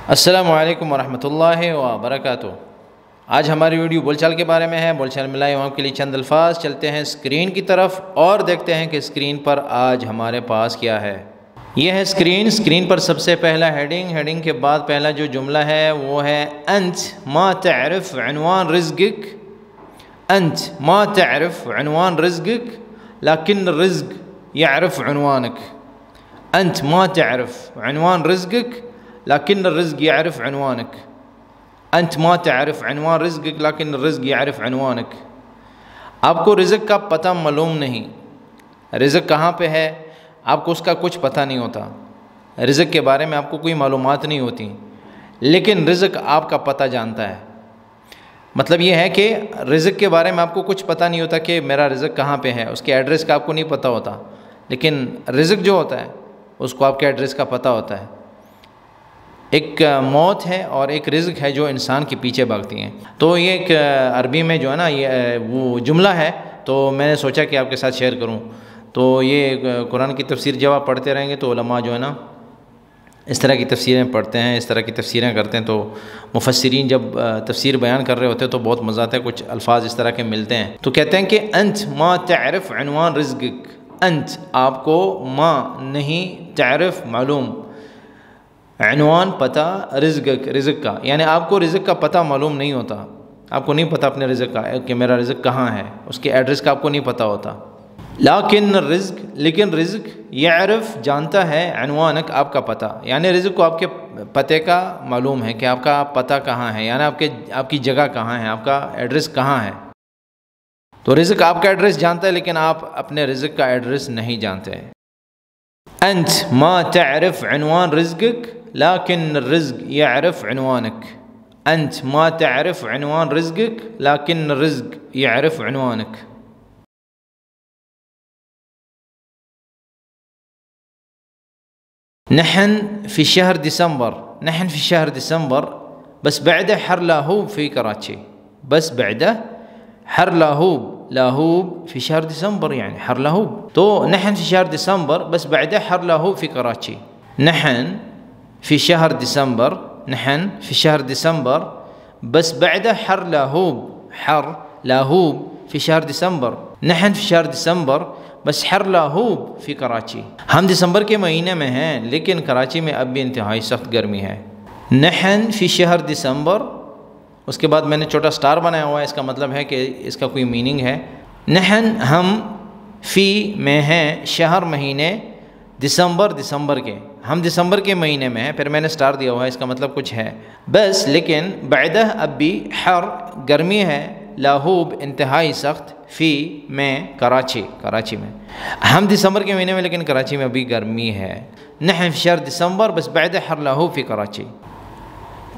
السلام علیکم ورحمۃ اللہ وبرکاتہ۔ آج ہماری ویڈیو بول چال کے بارے میں ہے۔ بول چال میں لائے آپ کے لیے چند الفاظ، چلتے ہیں اسکرین کی طرف اور دیکھتے ہیں کہ اسکرین پر آج ہمارے پاس کیا ہے۔ یہ ہے اسکرین پر سب سے پہلا ہیڈنگ کے بعد پہلا جو جملہ ہے وہ ہے انت ما تعرف عنوان رزقک، انت ما تعرف عنوان رزقک لكن الرزق يعرف عنوانك، انت ما تعرف عنوان رزقك لكن الرزق يعرف عنوانك، انت ما تعرف عنوان رزقك لكن الرزق يعرف عنوانك۔ آپ کو رزق کا پتہ معلوم نہیں، رزق کہاں پہ ہے آپ کو اس کا کچھ پتہ نہیں ہوتا، رزق کے بارے میں آپ کو کوئی معلومات نہیں ہوتی، لیکن رزق آپ کا پتہ جانتا ہے۔ مطلب یہ ہے کہ رزق کے بارے میں آپ کو کچھ پتہ نہیں ہوتا کہ میرا رزق کہاں پہ ہے، اس کے ایڈریس کا آپ کو نہیں پتہ ہوتا، لیکن رزق جو ہوتا ہے اس کو آپ کے ایڈریس کا پتہ ہوتا ہے۔ ایک موت ہے اور ایک رزق ہے جو انسان کے پیچھے بھاگتی ہیں۔ تو یہ ایک عربی میں جو ہے نا یہ وہ جملہ ہے، تو میں نے سوچا کہ آپ کے ساتھ شیئر کروں۔ تو یہ قرآن کی تفسیر جب آپ پڑھتے رہیں گے تو علماء جو ہے نا اس طرح کی تفسیریں پڑھتے ہیں، اس طرح کی تفسیریں کرتے ہیں، تو مفسرین جب تفسیر بیان کر رہے ہوتے ہیں تو بہت مزہ آتا ہے، کچھ الفاظ اس طرح کے ملتے ہیں۔ تو کہتے ہیں کہ انت ما تعرف عنوان رزقک، انت آپ کو ما نہیں، تعرف معلوم، عنوان پتہ، رزق کا، یعنی آپ کو رزق کا پتہ معلوم نہیں ہوتا، آپ کو نہیں پتہ اپنے رزق کا کہ میرا رزق کہاں ہے، اس کے ایڈریس کا آپ کو نہیں پتہ ہوتا۔ لیکن الرزق، لیکن رزق یعرف جانتا ہے، عنوانک آپ کا پتہ، یعنی رزق کو آپ کے پتے کا معلوم ہے کہ آپ کا پتہ کہاں ہے، یعنی آپ کی جگہ کہاں ہے، آپ کا ایڈریس کہاں ہے۔ تو رزق آپ کا ایڈریس جانتا ہے لیکن آپ اپنے رزق کا ایڈریس نہیں جانتے۔ انت ما تعرف عنوان رزقک لكن الرزق يعرف عنوانك، انت ما تعرف عنوان رزقك لكن الرزق يعرف عنوانك۔ نحن في شهر ديسمبر، نحن في شهر ديسمبر بس بعده حر لاهوب في كراتشي، بس بعده حر لاهوب، لاهوب في شهر ديسمبر يعني حر لاهوب، تو نحن في شهر ديسمبر بس بعده حر لاهوب في كراتشي، نحن في شهر ديسمبر، نحن في شهر ديسمبر بس بعده حر لاهوب، حر لاهوب في شهر ديسمبر، نحن في شهر ديسمبر بس حر لاهوب في کراچی، ہم دسمبر کے مہینے میں ہیں لیکن کراچی میں اب بھی انتہائی سخت گرمی ہے۔ نحن في شهر ديسمبر، اس کے بعد میں نے چھوٹا سٹار بنایا ہوا ہے، اس کا مطلب ہے کہ اس کا کوئی میننگ ہے۔ نحن ہم، فی میں ہیں، شہر مہینے، دسمبر دسمبر کے، ہم دسمبر کے مہینے میں ہیں، پھر میں نے سٹار دیا ہوا ہے، اس کا مطلب کچھ ہے۔ بس لیکن بعدہ اب بھی حر گرمی ہے، لاہوب انتہائی سخت، فی میں کراچی میں، ہم دسمبر کے مہینے میں لیکن کراچی میں ابھی گرمی ہے۔ نحن فی شہر دسمبر بس بعدہ حر لاہوب فی کراچی۔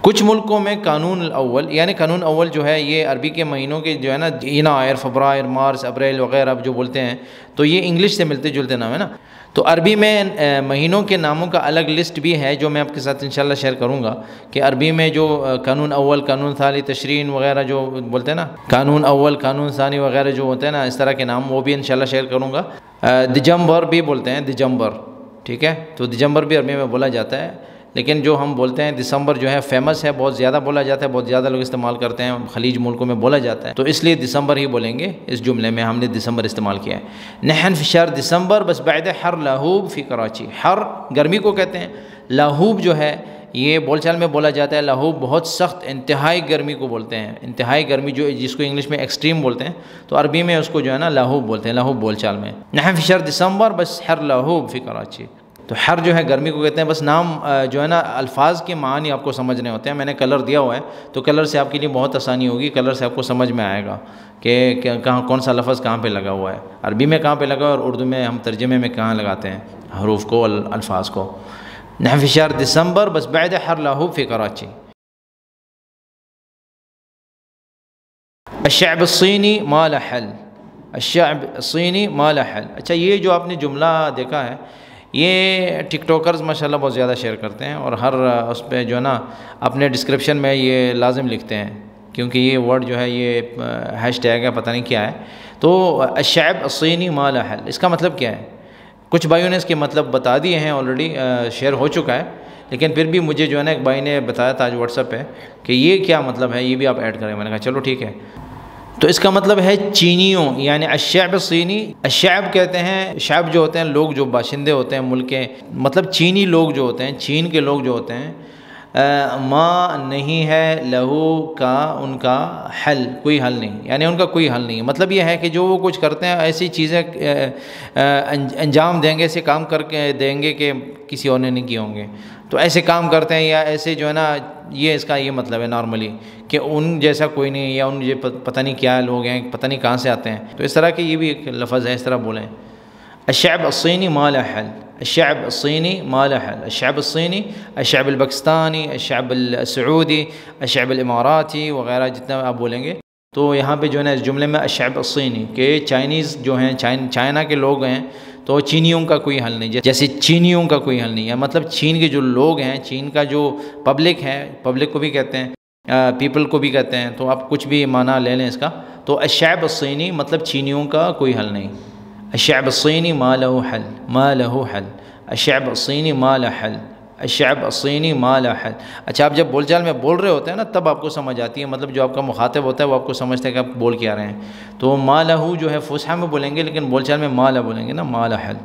کچھ ملکوں میں قانون الاول، یعنی قانون اول جو ہے یہ عربی کے مہینوں کے جو ہے نا، ینائر، فبرائر، مارچ، اپریل وغیرہ جو بولتے ہیں، تو یہ انگلش سے ملتے جلتے نام ہے نا۔ تو عربی میں مہینوں کے ناموں کا الگ لسٹ بھی ہے جو میں آپ کے ساتھ انشاءاللہ شیئر کروں گا، کہ عربی میں جو قانون اول، قانون ثانی، تشرین وغیرہ جو بولتے ہیں نا، قانون اول، قانون ثانی وغیرہ جو ہوتے ہیں نا، اس طرح کے نام، وہ بھی انشاءاللہ شیئر کروں گا۔ دجمبر بھی بولتے ہیں، دجمبر، ٹھیک ہے، تو دجمبر بھی عربی میں بولا جاتا ہے، لیکن جو ہم بولتے ہیں دسمبر جو ہے فیمس ہے، بہت زیادہ بولا جاتا ہے، بہت زیادہ لوگ استعمال کرتے ہیں، خلیج ملکوں میں بولا جاتا ہے، تو اس لیے دسمبر ہی بولیں گے، اس جملے میں ہم نے دسمبر استعمال کیا ہے۔ نحن فی شہر دسمبر بس بعد حر لاہوب فی کراچی، حر گرمی کو کہتے ہیں، لاہوب جو ہے یہ بول چال میں بولا جاتا ہے، لاہوب بہت سخت انتہائی گرمی کو بولتے ہیں، انتہائی گرمی جو جس کو انگلش میں ایکسٹریم بولتے ہیں، تو عربی میں اس کو جو ہے نا لاہوب بولتے ہیں، لاہوب بول چال میں۔ نحن فی شہر دسمبر بس حر لاہوب فی کراچی، تو حر جو ہے گرمی کو کہتے ہیں۔ بس نام جو ہے نا الفاظ کے معنی آپ کو سمجھنے ہوتے ہیں، میں نے کلر دیا ہوا ہے تو کلر سے آپ کے لیے بہت آسانی ہوگی، کلر سے آپ کو سمجھ میں آئے گا کہ کہاں کون سا لفظ کہاں پہ لگا ہوا ہے، عربی میں کہاں پہ لگا ہوا ہے اور اردو میں ہم ترجمے میں کہاں لگاتے ہیں حروف کو، الفاظ کو۔ نحن فی شہر دسمبر بس بعد حر لاہوب فی کراچی۔ الشعب الصینی ما له حل، الشعب الصینی ما له حل۔ اچھا، یہ جو آپ نے جملہ دیکھا ہے یہ ٹک ٹاکرز ماشاءاللہ بہت زیادہ شیئر کرتے ہیں، اور ہر اس پہ جو ہے نا اپنے ڈسکرپشن میں یہ لازم لکھتے ہیں، کیونکہ یہ ورڈ جو ہے یہ ہیش ٹیگ ہے، پتہ نہیں کیا ہے۔ تو الشعب الصینی ما له حل، اس کا مطلب کیا ہے؟ کچھ بھائیوں نے اس کے مطلب بتا دیے ہیں، آلریڈی شیئر ہو چکا ہے، لیکن پھر بھی مجھے جو ہے نا ایک بھائی نے بتایا تھا آج واٹس ایپ پہ کہ یہ کیا مطلب ہے، یہ بھی آپ ایڈ کریں. میں نے کہا چلو ٹھیک ہے. تو اس کا مطلب ہے چینیوں، یعنی الشعب الصینی. الشعب کہتے ہیں، شعب جو ہوتے ہیں لوگ جو باشندے ہوتے ہیں ملک کے، مطلب چینی لوگ جو ہوتے ہیں، چین کے لوگ جو ہوتے ہیں، ما نہیں ہے لہو کا ان کا حل، کوئی حل نہیں، یعنی ان کا کوئی حل نہیں. مطلب یہ ہے کہ جو وہ کچھ کرتے ہیں ایسی چیزیں انجام دیں گے، ایسے کام کر کے دیں گے کہ کسی اور نے نہیں کیے ہوں گے. تو ایسے کام کرتے ہیں یا ایسے جو ہے نا، یہ اس کا یہ مطلب ہے نارملی کہ ان جیسا کوئی نہیں، یا ان یہ پتہ نہیں کیا لوگ ہیں، پتہ نہیں کہاں سے آتے ہیں. تو اس طرح کی یہ بھی ایک لفظ ہے، اس طرح بولیں. الشعب الصینی ما لا حل، الشعب الصینی ما لا حل. الشعب الصینی، الشعب الپاکستانی، الشعب السعودی، الشعب الاماراتی وغیرہ جتنا آپ بولیں گے. تو یہاں پہ جو ہے نا اس جملے میں الشعب الصینی کہ چائنیز جو ہیں، چائنا کے لوگ ہیں، تو چینیوں کا کوئی حل نہیں. جیسے چینیوں کا کوئی حل نہیں ہے، مطلب چین کے جو لوگ ہیں، چین کا جو پبلک ہے، پبلک کو بھی کہتے ہیں، پیپل کو بھی کہتے ہیں. تو آپ کچھ بھی معنی لے لیں اس کا. تو الشعب الصینی مطلب چینیوں کا کوئی حل نہیں. الشعب الصینی ما له حل، ما له حل. الشعب الصینی ما له حل، الشعب الصینی ما له حل. اچھا، آپ جب بول چال میں بول رہے ہوتے ہیں نا تب آپ کو سمجھ آتی ہے، مطلب جو آپ کا مخاطب ہوتا ہے وہ آپ کو سمجھتا ہے کہ آپ بول کیا رہے ہیں. تو ما له جو ہے فصحیٰ میں بولیں گے، لیکن بول چال میں ما له بولیں گے نا، ما له حل.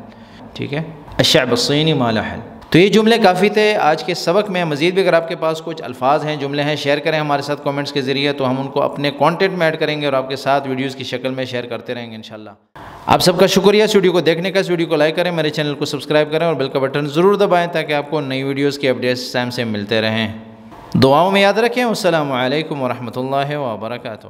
ٹھیک ہے، الشعب الصینی ما له حل. تو یہ جملے کافی تھے آج کے سبق میں. مزید بھی اگر آپ کے پاس کچھ الفاظ ہیں، جملے ہیں، شیئر کریں ہمارے ساتھ کامنٹس کے ذریعے، تو ہم ان کو اپنے کانٹینٹ میں ایڈ کریں گے اور آپ کے ساتھ ویڈیوز کی شکل میں شیئر کرتے رہیں گے انشاءاللہ. آپ سب کا شکریہ اس ویڈیو کو دیکھنے کا. اس ویڈیو کو لائک کریں، میرے چینل کو سبسکرائب کریں اور بیل کا بٹن ضرور دبائیں تاکہ آپ کو نئی ویڈیوز کی اپڈیٹس ٹائم سے ملتے رہیں. دعاؤں میں یاد رکھیں. السلام علیکم ورحمۃ اللہ وبرکاتہ.